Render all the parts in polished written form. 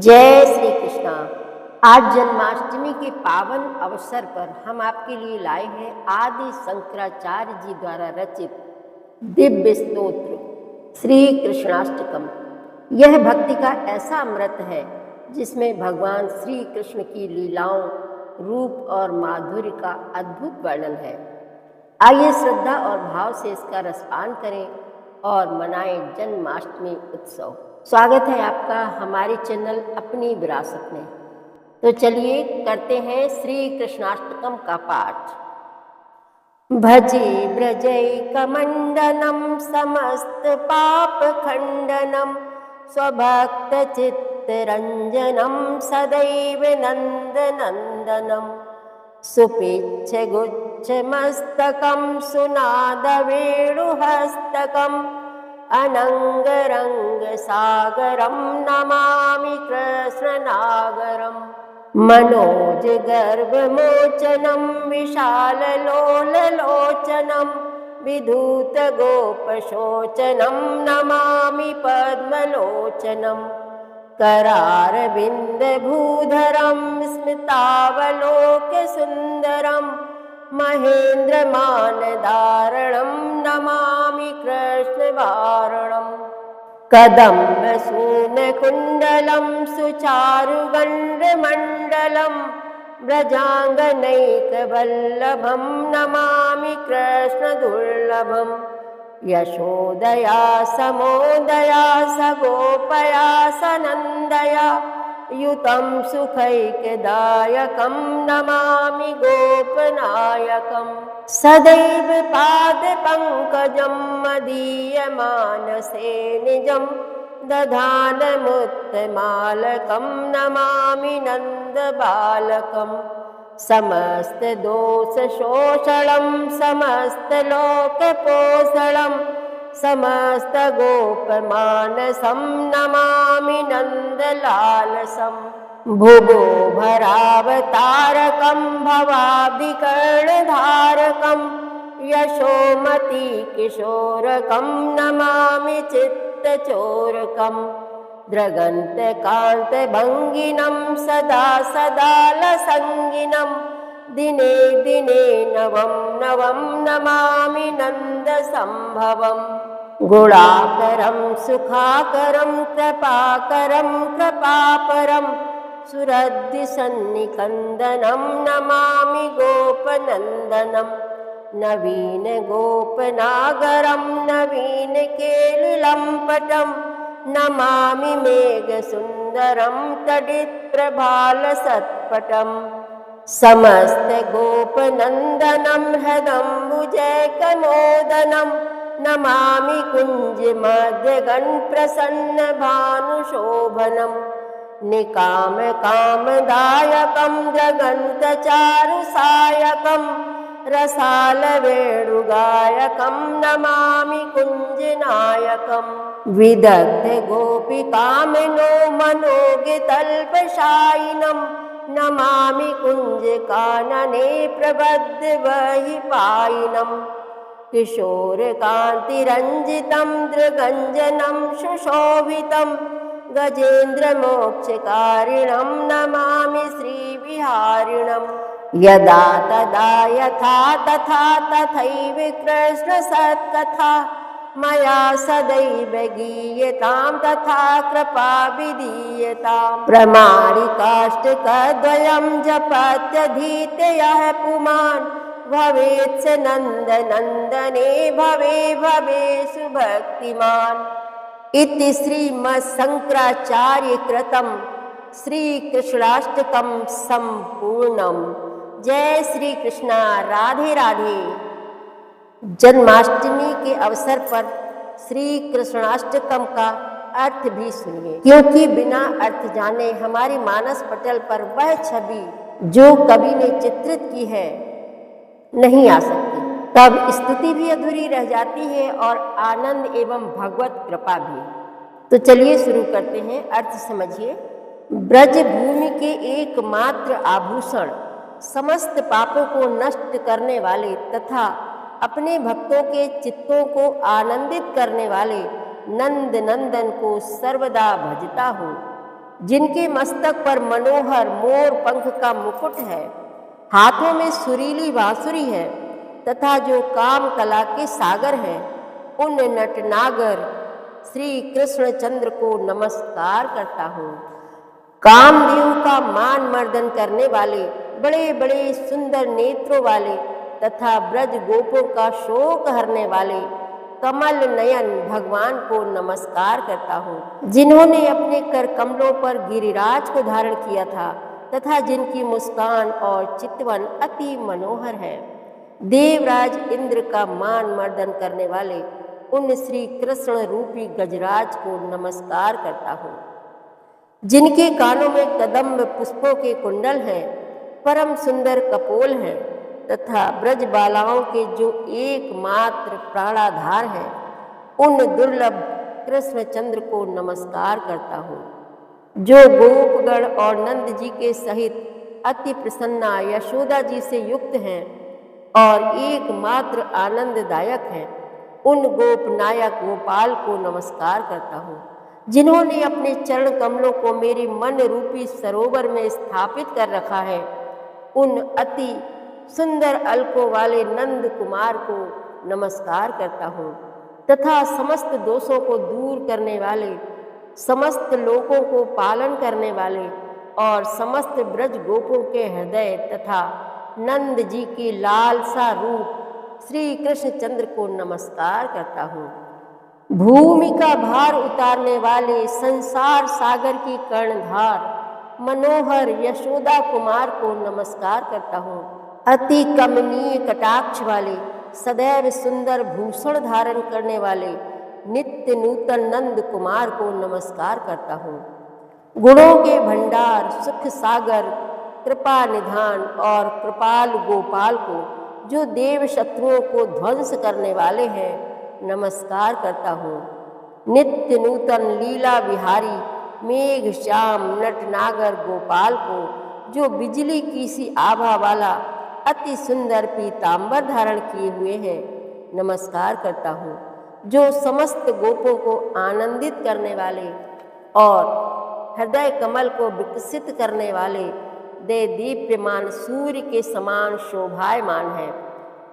जय श्री कृष्णा। आज जन्माष्टमी के पावन अवसर पर हम आपके लिए लाए हैं आदि शंकराचार्य जी द्वारा रचित दिव्य स्तोत्र श्री कृष्णाष्टकम। यह भक्ति का ऐसा अमृत है जिसमें भगवान श्री कृष्ण की लीलाओं, रूप और माधुर्य का अद्भुत वर्णन है। आइए श्रद्धा और भाव से इसका रसपान करें और मनाएं जन्माष्टमी उत्सव। स्वागत है आपका हमारे चैनल अपनी विरासत में। तो चलिए करते हैं श्री कृष्णाष्टकम का पाठ। भजे ब्रजैकमण्डनं समस्त पाप खंडनं स्वभक्त चित्तरंजनं सदैव नंदनंदनं सुपिच्छ गुच्छ मस्तकं सुनाद वेणुहस्तकम् अनंगरंग सागरं नमामि कृष्णनागरम् मनोज गर्भमोचनं विशाललोललोचनं विधूत गोपशोचनं नमामि पद्मलोचनं करारविन्दभूधरं स्मितावलोकसुन्दरं महेन्द्रमानधारणं नमामि कृष्णवारणं कदम्बसूनकुण्डलं सुचारुगण्डमण्डलं व्रजाङ्गनैकवल्लभं नमामि कृष्णदुर्लभं यशोदया समोदया सगोपया सनन्दया युतं सुखैकदायकं नमामि गोपनायकं सदैव पादपङ्कजं मदीयमानसे निजं दधानमुत्तमालकं नमामि नन्दबालकं समस्तदोषशोषणं समस्तलोकपोषणं समस्तगोपमानसं नमामि नन्दलालसं भुवो भरावतारकं भवाब्धिकर्णधारकं यशोमतिकिशोरकं नमामि चित्तचोरकं द्रगन्तकान्तभङ्गिनं सदा सदालसङ्गिनं दिने दिने नवं नवं नमामि नन्दसम्भवम् गुणाकरं सुखाकरं कृपाकरं कृपापरं सुरद्दिसन्निकन्दनं नमामि गोपनन्दनं नवीन गोपनागरं नवीन केलिलम्पटं नमामि मेघसुन्दरं तडित्प्रभालसत्पटम् समस्त गोपनन्दनं हृदम्बुजैकमोदनं नमामि कुञ्जमध्यगणप्रसन्नभानुशोभनं निकामकामदायकं जगन्तचारुसायकं रसालवेणुगायकं नमामि कुञ्जनायकम् विदग्धगोपिकामनो मनोगितल्पशायिनं नमामि कुञ्जकानने प्रबद्धवहिपायिनं किशोरकान्तिरञ्जितं दृगञ्जनं सुशोभितं गजेन्द्रमोक्षकारिणं नमामि श्रीविहारिणं यदा तदा यथा तथा तथैव कृष्णसत्कथा मया सदैव गीयतां तथा कृपा विधीयतां प्रमाणिकाष्टकद्वयं जपत्यधीतयः पुमान् भवेत् स नन्दनन्दने भवे भवे सुभक्तिमान् इति श्रीमच्छंकराचार्य कृतं श्रीकृष्णाष्टकं सम्पूर्णम्। जय श्री कृष्णा। राधे राधे। जन्माष्टमी के अवसर पर श्री कृष्णाष्टकम का अर्थ भी सुनिए, क्योंकि बिना अर्थ जाने हमारी मानस पटल पर वह छवि जो कवि ने चित्रित की है नहीं आ सकती। तब स्तुति भी अधूरी रह जाती है और आनंद एवं भगवत कृपा भी। तो चलिए शुरू करते हैं। अर्थ समझिए। ब्रज भूमि के एकमात्र आभूषण, समस्त पापों को नष्ट करने वाले तथा अपने भक्तों के चित्तों को आनंदित करने वाले नंद नंदन को सर्वदा भजता हूँ। जिनके मस्तक पर मनोहर मोर पंख का मुकुट है, हाथों में सुरीली बांसुरी है तथा जो काम कला के सागर हैं, उन नटनागर श्री कृष्णचंद्र को नमस्कार करता हूँ। कामदेव का मान मर्दन करने वाले, बड़े बड़े सुंदर नेत्रों वाले तथा ब्रज गोपों का शोक हरने वाले कमल नयन भगवान को नमस्कार करता हूँ, जिन्होंने अपने कर कमलों पर गिरिराज को धारण किया था तथा जिनकी मुस्कान और चितवन अति मनोहर है। देवराज इंद्र का मान मर्दन करने वाले उन श्री कृष्ण रूपी गजराज को नमस्कार करता हूँ, जिनके कानों में कदम्ब पुष्पों के कुंडल हैं, परम सुंदर कपोल हैं तथा ब्रज बालाओं के जो एकमात्र प्राणाधार है, उन दुर्लभ कृष्णचंद्र को नमस्कार करता हूँ, जो गोपगण और नंद जी के सहित अति प्रसन्ना यशोदा जी से युक्त हैं और एकमात्र आनंददायक हैं। उन गोपनायक गोपाल को नमस्कार करता हूँ, जिन्होंने अपने चरण कमलों को मेरे मन रूपी सरोवर में स्थापित कर रखा है। उन अति सुंदर अलकों वाले नंद कुमार को नमस्कार करता हूँ तथा समस्त दोषों को दूर करने वाले, समस्त लोकों को पालन करने वाले और समस्त ब्रज गोपों के हृदय तथा नंद जी की लालसा रूप श्री कृष्णचंद्र को नमस्कार करता हूँ। भूमि का भार उतारने वाले, संसार सागर की कर्णधार मनोहर यशोदा कुमार को नमस्कार करता हूँ। अति कमनीय कटाक्ष वाले, सदैव सुंदर भूषण धारण करने वाले नित्य नूतन नंद कुमार को नमस्कार करता हूँ। गुणों के भंडार, सुख सागर, कृपा निधान और कृपाल गोपाल को, जो देव शत्रुओं को ध्वंस करने वाले हैं, नमस्कार करता हूँ। नित्य नूतन लीला विहारी मेघ श्याम नटनागर गोपाल को, जो बिजली की सी आभा वाला अति सुंदर पीतांबर धारण किए हुए हैं, नमस्कार करता हूँ। जो समस्त गोपों को आनंदित करने वाले और हृदय कमल को विकसित करने वाले दे दीप्यमान सूर्य के समान शोभायमान है,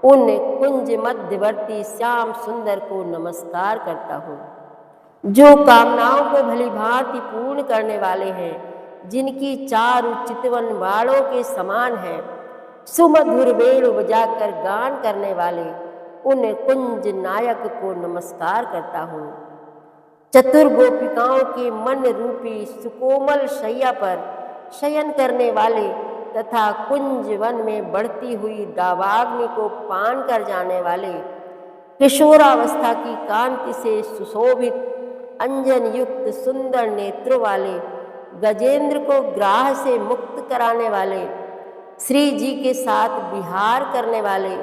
उन कुंज मध्यवर्ती श्याम सुंदर को नमस्कार करता हूँ। जो कामनाओं को भली भांति पूर्ण करने वाले हैं, जिनकी चारु चितवन बाणों के समान है, सुमधुर वेणु बजाकर गान करने वाले उन कुंज नायक को नमस्कार करता हूँ। चतुर गोपिकाओं के मन रूपी सुकोमल शैया पर शयन करने वाले तथा कुंज वन में बढ़ती हुई दावाग्नि को पान कर जाने वाले, किशोरावस्था की कांति से सुशोभित अंजन युक्त सुंदर नेत्रों वाले, गजेंद्र को ग्राह से मुक्त कराने वाले, श्री जी के साथ विहार करने वाले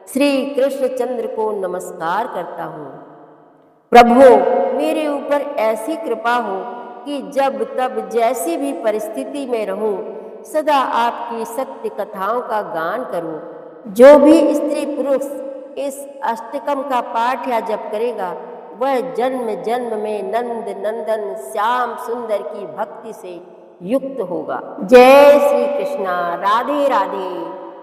श्री कृष्णचंद्र को नमस्कार करता हूँ। प्रभु, मेरे ऊपर ऐसी कृपा हो कि जब तब जैसी भी परिस्थिति में रहूं, सदा आपकी सत्य कथाओं का गान करूं। जो भी स्त्री पुरुष इस अष्टकम का पाठ या जप करेगा, वह जन्म जन्म में नंद नंदन श्याम सुंदर की भक्ति से युक्त होगा। जय श्री कृष्णा। राधे राधे।